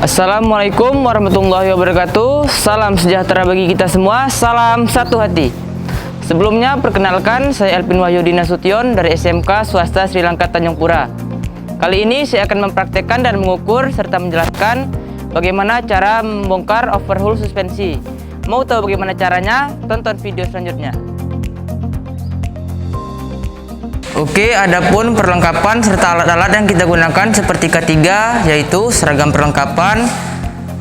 Assalamualaikum warahmatullahi wabarakatuh. Salam sejahtera bagi kita semua. Salam satu hati. Sebelumnya perkenalkan, saya Elvin Wahyudi Nasution dari SMK Swasta Sri Lanka Tanjung Pura. Kali ini saya akan mempraktekkan dan mengukur serta menjelaskan bagaimana cara membongkar overhaul suspensi. Mau tahu bagaimana caranya? Tonton video selanjutnya. Oke, adapun perlengkapan serta alat-alat yang kita gunakan seperti K3, yaitu seragam perlengkapan,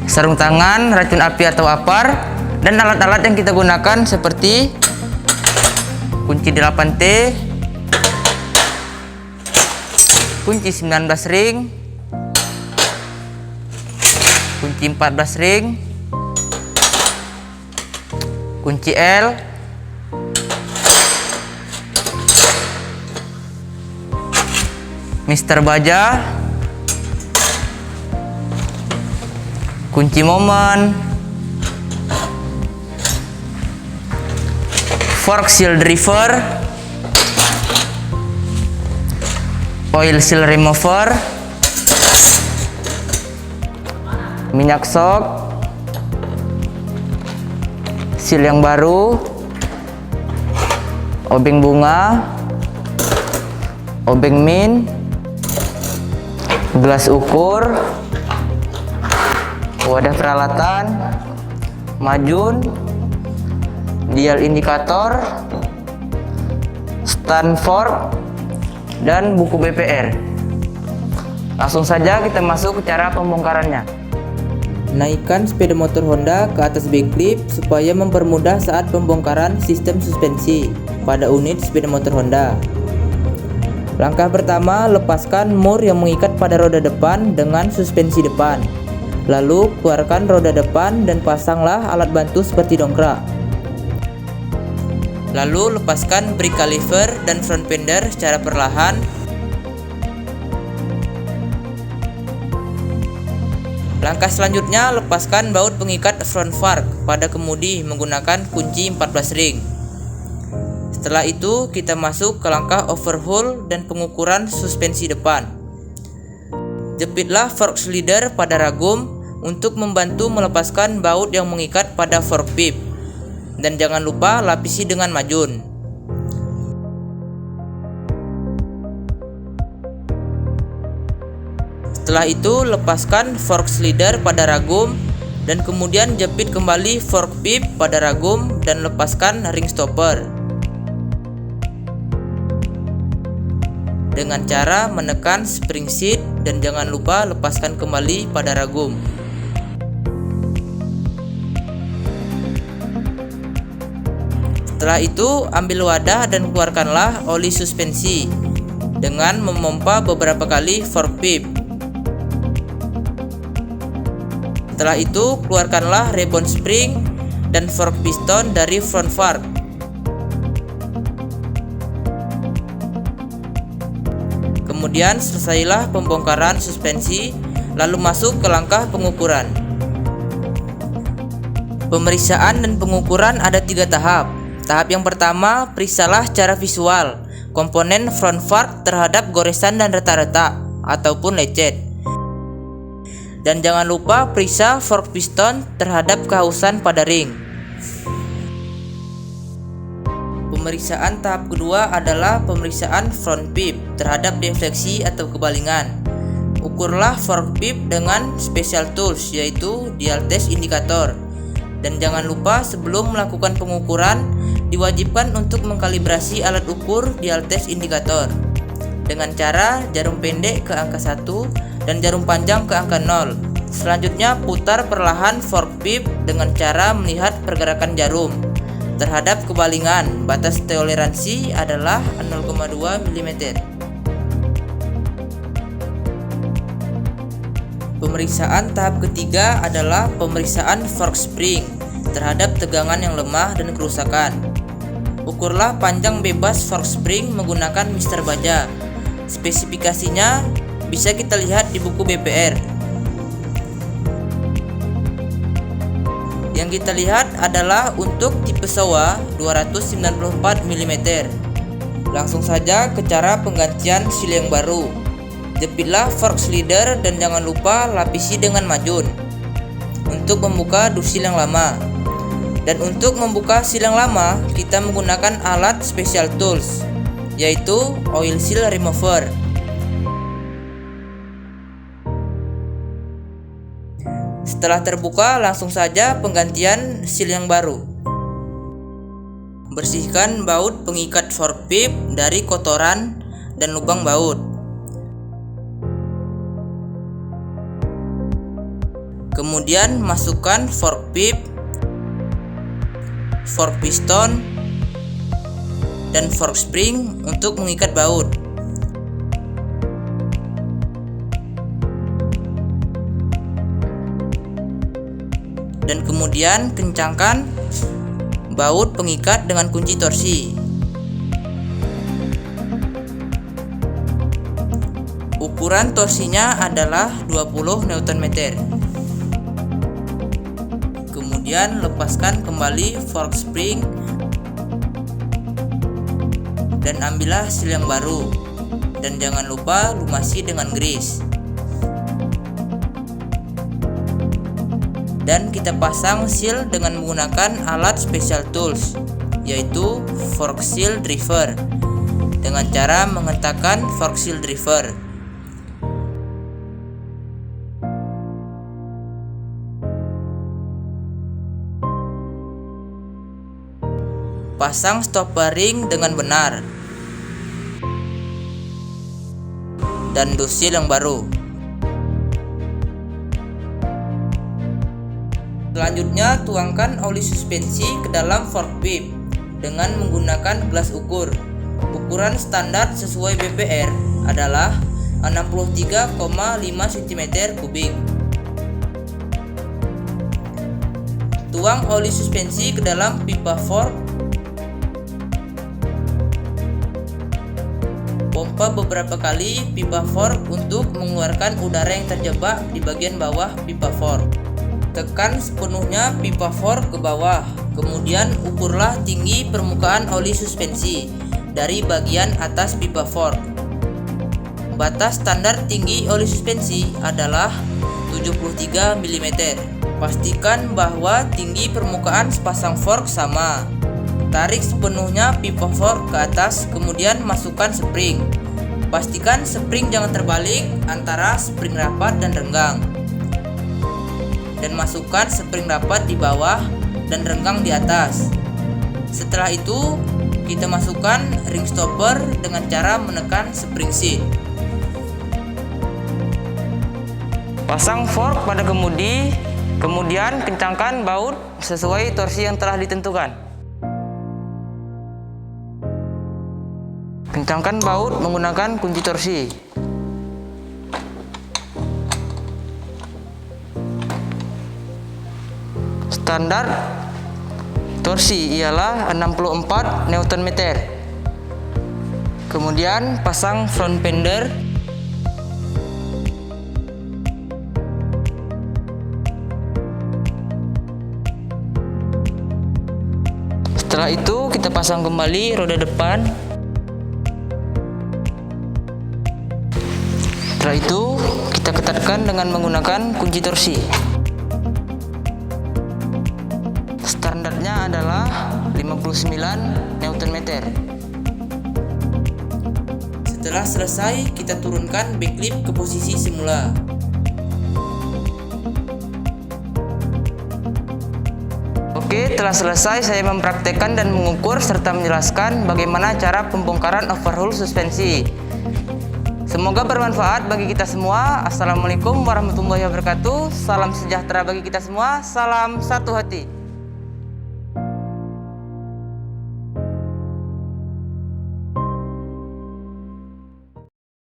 sarung tangan, racun api atau apar, dan alat-alat yang kita gunakan seperti kunci 8T, kunci 19 ring, kunci 14 ring, kunci L, Mister Baja, kunci momen, fork seal driver, oil seal remover, minyak sok, seal yang baru, obeng bunga, obeng min, gelas ukur, wadah peralatan, majun, dial indikator, stand fork, dan buku BPR. Langsung saja kita masuk ke cara pembongkarannya. Naikkan sepeda motor Honda ke atas backlip supaya mempermudah saat pembongkaran sistem suspensi pada unit sepeda motor Honda. Langkah pertama, lepaskan mur yang mengikat pada roda depan dengan suspensi depan. Lalu keluarkan roda depan dan pasanglah alat bantu seperti dongkrak. Lalu lepaskan brake caliper dan front fender secara perlahan. Langkah selanjutnya, lepaskan baut pengikat front fork pada kemudi menggunakan kunci 14 ring. Setelah itu kita masuk ke langkah overhaul dan pengukuran suspensi depan. Jepitlah fork slider pada ragum untuk membantu melepaskan baut yang mengikat pada fork pip. Dan jangan lupa lapisi dengan majun. Setelah itu lepaskan fork slider pada ragum dan kemudian jepit kembali fork pip pada ragum dan lepaskan ring stopper dengan cara menekan spring seat dan jangan lupa lepaskan kembali pada ragum. Setelah itu ambil wadah dan keluarkanlah oli suspensi dengan memompa beberapa kali fork pip. Setelah itu keluarkanlah rebond spring dan fork piston dari front fork. Kemudian selesailah pembongkaran suspensi, lalu masuk ke langkah pengukuran. Pemeriksaan dan pengukuran ada 3 tahap. Tahap yang pertama, periksalah secara visual komponen front fork terhadap goresan dan retak-retak ataupun lecet. Dan jangan lupa periksa fork piston terhadap kehausan pada ring. Pemeriksaan tahap kedua adalah pemeriksaan front pip terhadap defleksi atau kebalingan. Ukurlah fork pip dengan special tools yaitu dial test indikator. Dan jangan lupa sebelum melakukan pengukuran diwajibkan untuk mengkalibrasi alat ukur dial test indikator dengan cara jarum pendek ke angka 1 dan jarum panjang ke angka 0. Selanjutnya putar perlahan fork pip dengan cara melihat pergerakan jarum terhadap kebalingan. Batas toleransi adalah 0,2 mm. Pemeriksaan tahap ketiga adalah pemeriksaan fork spring terhadap tegangan yang lemah dan kerusakan. Ukurlah panjang bebas fork spring menggunakan Mister Baja. Spesifikasinya bisa kita lihat di buku BPR. Yang kita lihat adalah untuk tipe Showa 294 mm. Langsung saja ke cara penggantian seal yang baru. Jepitlah fork slider dan jangan lupa lapisi dengan majun untuk membuka dusil yang lama. Dan untuk membuka seal yang lama, kita menggunakan alat special tools, yaitu oil seal remover. Setelah terbuka, langsung saja penggantian seal yang baru. Bersihkan baut pengikat fork pip dari kotoran dan lubang baut. Kemudian masukkan fork pip, fork piston, dan fork spring untuk mengikat baut. Dan kemudian kencangkan baut pengikat dengan kunci torsi. Ukuran torsinya adalah 20 Nm. Kemudian lepaskan kembali fork spring dan ambillah seal yang baru, dan jangan lupa lumasi dengan grease. Dan kita pasang seal dengan menggunakan alat special tools, yaitu fork seal driver, dengan cara mengentakkan fork seal driver. Pasang stopper ring dengan benar dan dusil yang baru. Selanjutnya, tuangkan oli suspensi ke dalam fork pip dengan menggunakan gelas ukur. Ukuran standar sesuai BPR adalah 63,5 cm3. Tuang oli suspensi ke dalam pipa fork. Pompa beberapa kali pipa fork untuk mengeluarkan udara yang terjebak di bagian bawah pipa fork. Tekan sepenuhnya pipa fork ke bawah, kemudian ukurlah tinggi permukaan oli suspensi dari bagian atas pipa fork. Batas standar tinggi oli suspensi adalah 73 mm. Pastikan bahwa tinggi permukaan sepasang fork sama. Tarik sepenuhnya pipa fork ke atas, kemudian masukkan spring. Pastikan spring jangan terbalik antara spring rapat dan renggang. Dan masukkan spring rapat di bawah dan renggang di atas. Setelah itu, kita masukkan ring stopper dengan cara menekan spring seat. Pasang fork pada kemudi, kemudian kencangkan baut sesuai torsi yang telah ditentukan. Kencangkan baut menggunakan kunci torsi. Standar torsi ialah 64 Nm. Kemudian pasang front fender. Setelah itu kita pasang kembali roda depan. Setelah itu kita ketatkan dengan menggunakan kunci torsi. Standarnya adalah 59 Nm. Setelah selesai, kita turunkan backlip ke posisi semula. Oke, telah selesai saya mempraktekkan dan mengukur serta menjelaskan bagaimana cara pembongkaran overhaul suspensi. Semoga bermanfaat bagi kita semua. Assalamualaikum warahmatullahi wabarakatuh. Salam sejahtera bagi kita semua. Salam satu hati.